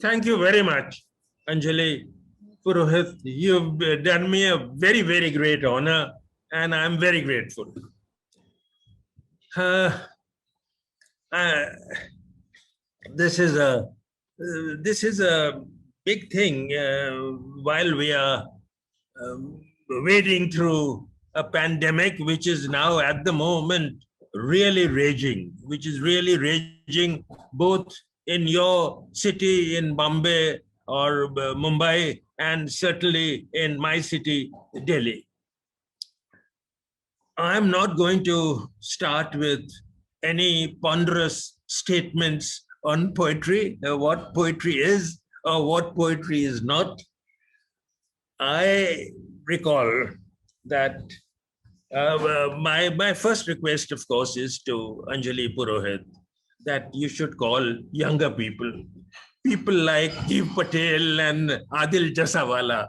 Thank you very much, Anjali Purohit. You've done me a very, very great honor, and I'm very grateful. Uh, uh, this is a this is a big thing while we are wading through a pandemic which is now at the moment really raging, which is really raging both in your city in Bombay or Mumbai, and certainly in my city, Delhi. I'm not going to start with any ponderous statements on poetry, what poetry is or what poetry is not. I recall that my first request, of course, is to Anjali Purohit that you should call younger people like Dev Patel and Adil Jasawala,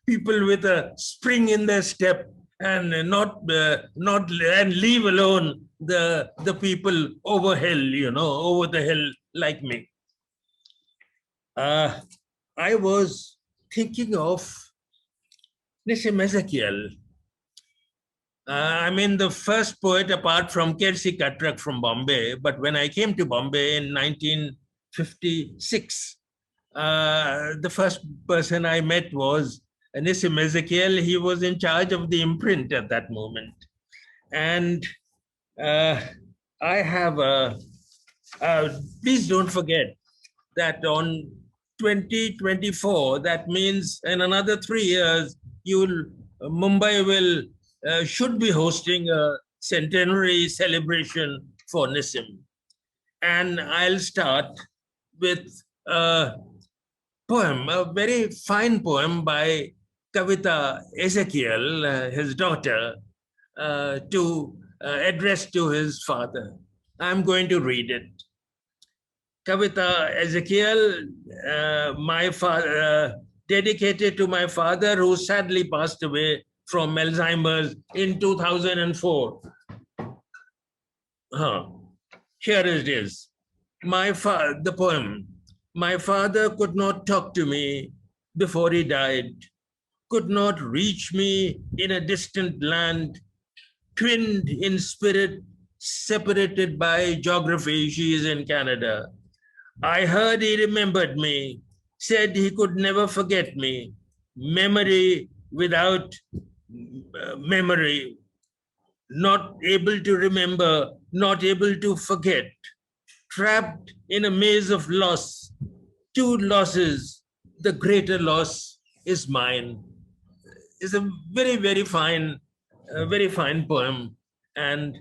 people with a spring in their step, and not and leave alone the people over over the hill like me. I was thinking of Nissim Ezekiel. I mean, the first poet apart from Kersi Katrak from Bombay, but when I came to Bombay in 1956, the first person I met was Nissim Ezekiel. He was in charge of the imprint at that moment. And I have please don't forget that on 2024, that means in another 3 years, Mumbai will should be hosting a centenary celebration for Nissim. And I'll start with a poem, a very fine poem by Kavita Ezekiel, his daughter, to address to his father. I'm going to read it. Kavita Ezekiel, my father, dedicated to my father who sadly passed away from Alzheimer's in 2004. Here it is. The poem. My father could not talk to me before he died, could not reach me in a distant land, twinned in spirit, separated by geography. She is in Canada. I heard he remembered me, said he could never forget me. Memory without memory, not able to remember, not able to forget, trapped in a maze of loss, two losses, the greater loss is mine. It's a very, very fine poem, and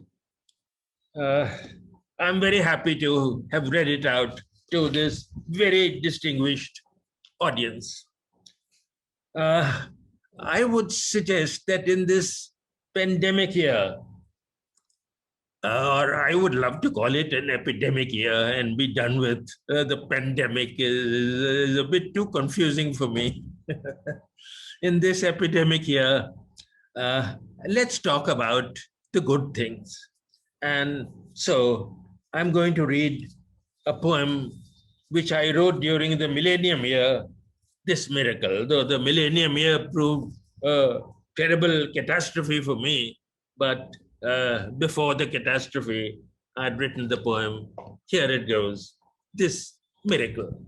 I'm very happy to have read it out to this very distinguished audience. I would suggest that in this pandemic year, or I would love to call it an epidemic year and be done with the pandemic is a bit too confusing for me. In this epidemic year, let's talk about the good things. And so I'm going to read a poem which I wrote during the millennium year, This Miracle, though the millennium year proved a terrible catastrophe for me, but before the catastrophe, I'd written the poem. Here it goes, This Miracle.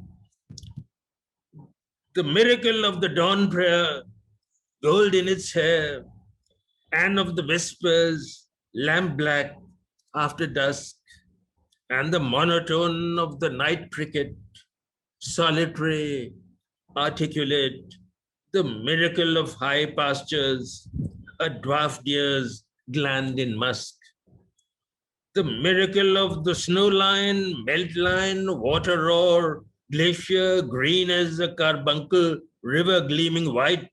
The miracle of the dawn prayer, gold in its hair, and of the vespers, lamp black after dusk, and the monotone of the night cricket, solitary, articulate, the miracle of high pastures, a dwarf deer's gland in musk, the miracle of the snow line, melt line, water roar, glacier green as a carbuncle, river gleaming white,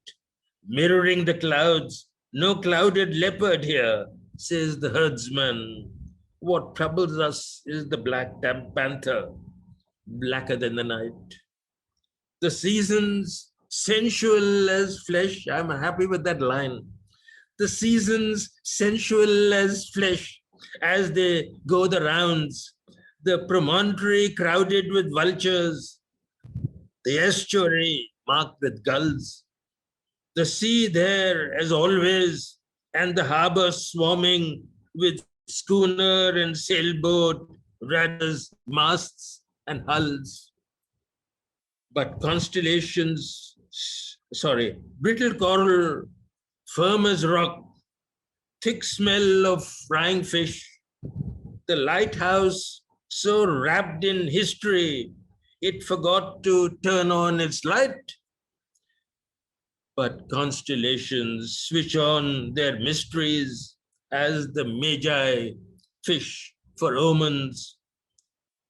mirroring the clouds, no clouded leopard here, says the herdsman. What troubles us is the black panther, blacker than the night. The seasons, sensual as flesh. I'm happy with that line. The seasons, sensual as flesh, as they go the rounds. The promontory crowded with vultures. the estuary marked with gulls, the sea there as always, and the harbor swarming with schooner and sailboat, rudders, masts, and hulls. But constellations, brittle coral, firm as rock, thick smell of frying fish, the lighthouse so wrapped in history, it forgot to turn on its light. But constellations switch on their mysteries as the magi fish for omens,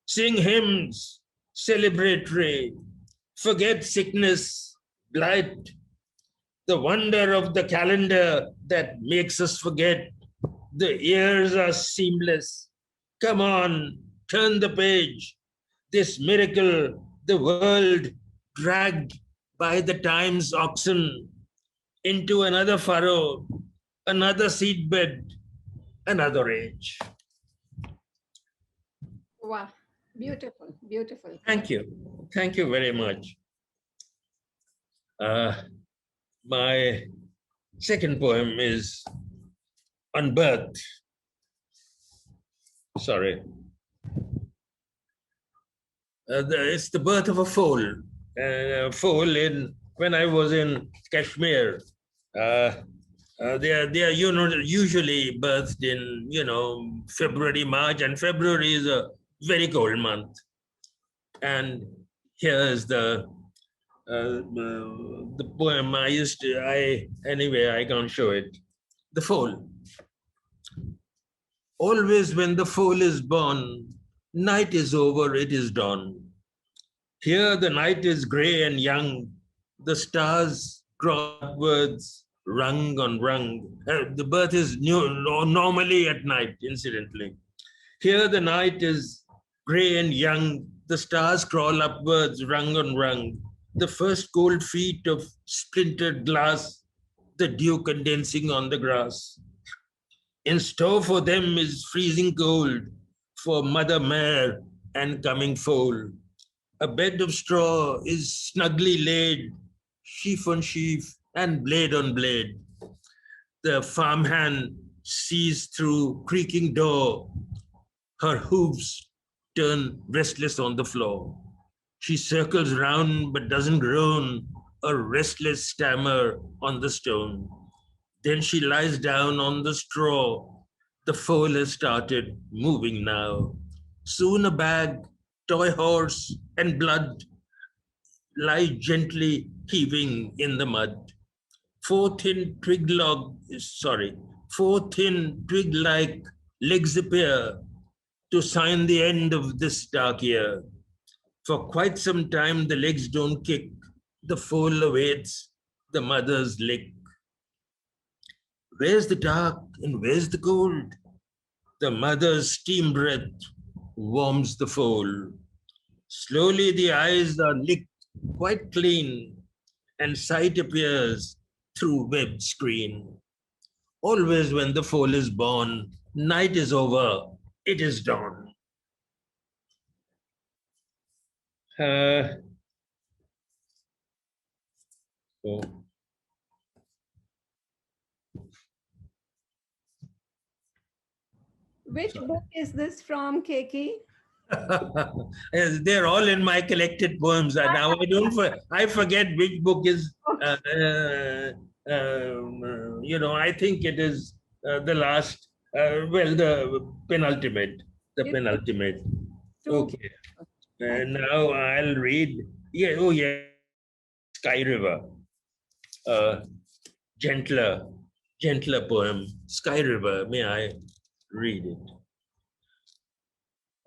sing hymns celebratory, forget sickness, blight, the wonder of the calendar that makes us forget. The years are seamless. Come on, turn the page. This miracle, the world dragged by the time's oxen into another furrow, another seedbed, another age. Wow, beautiful, beautiful. Thank you. Thank you very much. My second poem is on birth. Sorry. It's the birth of a foal. When I was in Kashmir, they are usually birthed in February, March, and February is a very cold month. And here is the poem I can't show it. The foal. Always when the foal is born, night is over, it is dawn. Here the night is grey and young, the stars crawl upwards, rung on rung. The birth is normally at night, incidentally. Here the night is grey and young, the stars crawl upwards, rung on rung. The first cold feet of splintered glass, the dew condensing on the grass. In store for them is freezing cold, for mother mare and coming foal. A bed of straw is snugly laid, sheaf on sheaf and blade on blade. The farmhand sees through creaking door, her hooves turn restless on the floor. She circles round but doesn't groan, a restless stammer on the stone. Then she lies down on the straw. The foal has started moving now. Soon a bag, toy horse, and blood lie gently heaving in the mud. Four thin twig-like legs appear to sign the end of this dark year. For quite some time the legs don't kick. The foal awaits the mother's lick. Where's the dark and where's the cold? The mother's steam breath warms the foal. Slowly the eyes are licked quite clean, and sight appears through webbed screen. Always when the foal is born, night is over, it is dawn. Which book is this from, Keki? They're all in my collected poems. Now I forget which book is. I think it is the last. The penultimate. The penultimate. Okay. Now I'll read. Yeah. Oh yeah. Sky River. Gentler poem. Sky River. May I read it?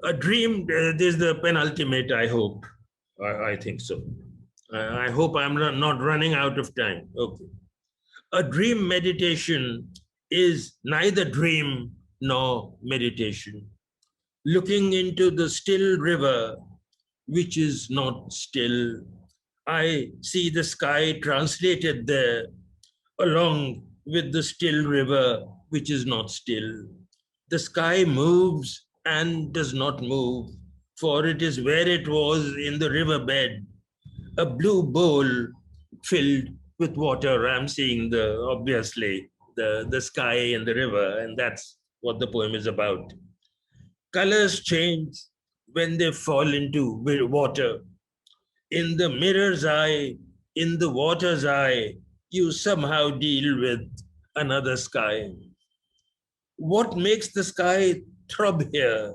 A dream, this is the penultimate, I hope. I think so. I hope I'm not running out of time. Okay. A dream meditation is neither dream nor meditation. Looking into the still river, which is not still, I see the sky translated there, along with the still river, which is not still. The sky moves and does not move, for it is where it was in the riverbed, a blue bowl filled with water. I'm seeing obviously the sky and the river, and that's what the poem is about. Colors change when they fall into water. In the mirror's eye, in the water's eye, you somehow deal with another sky. What makes the sky throb here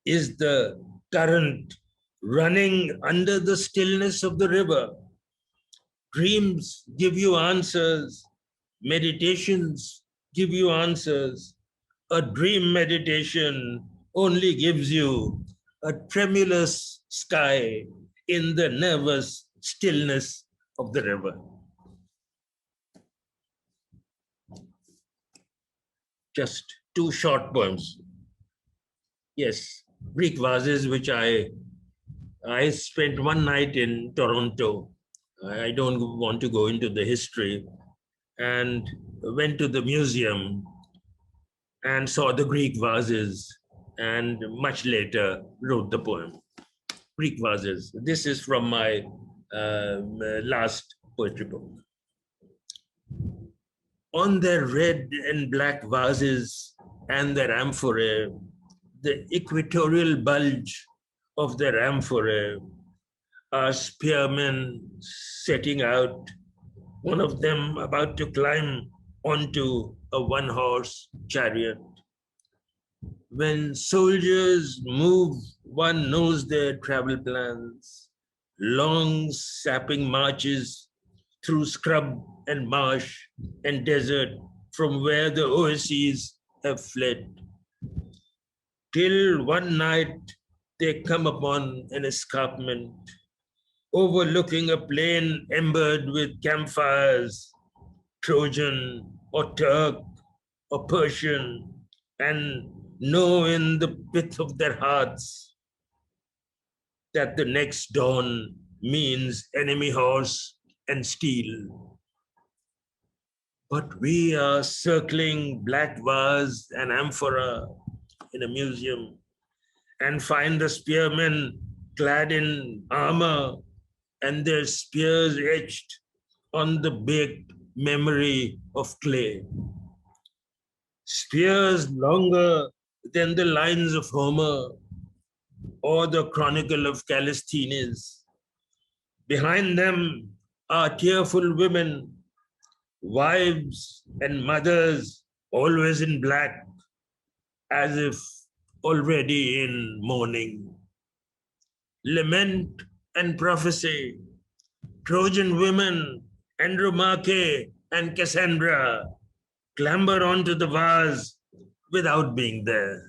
is the current running under the stillness of the river. Dreams give you answers, meditations give you answers. A dream meditation only gives you a tremulous sky in the nervous stillness of the river. Just two short poems. Yes, Greek vases, which I spent one night in Toronto. I don't want to go into the history, and went to the museum and saw the Greek vases, and much later wrote the poem. Greek vases. This is from my last poetry book. On their red and black vases and their amphorae, the equatorial bulge of their amphorae, are spearmen setting out, one of them about to climb onto a one-horse chariot. When soldiers move, one knows their travel plans, long sapping marches through scrub and marsh and desert from where the oases have fled. Till one night they come upon an escarpment overlooking a plain embered with campfires, Trojan or Turk or Persian, and know in the pit of their hearts that the next dawn means enemy horse and steel. But we are circling black vase and amphora in a museum and find the spearmen clad in armor and their spears etched on the baked memory of clay. Spears longer than the lines of Homer or the Chronicle of Callisthenes. Behind them are tearful women, wives and mothers, always in black, as if already in mourning. Lament and prophecy, Trojan women, Andromache and Cassandra clamber onto the vase without being there.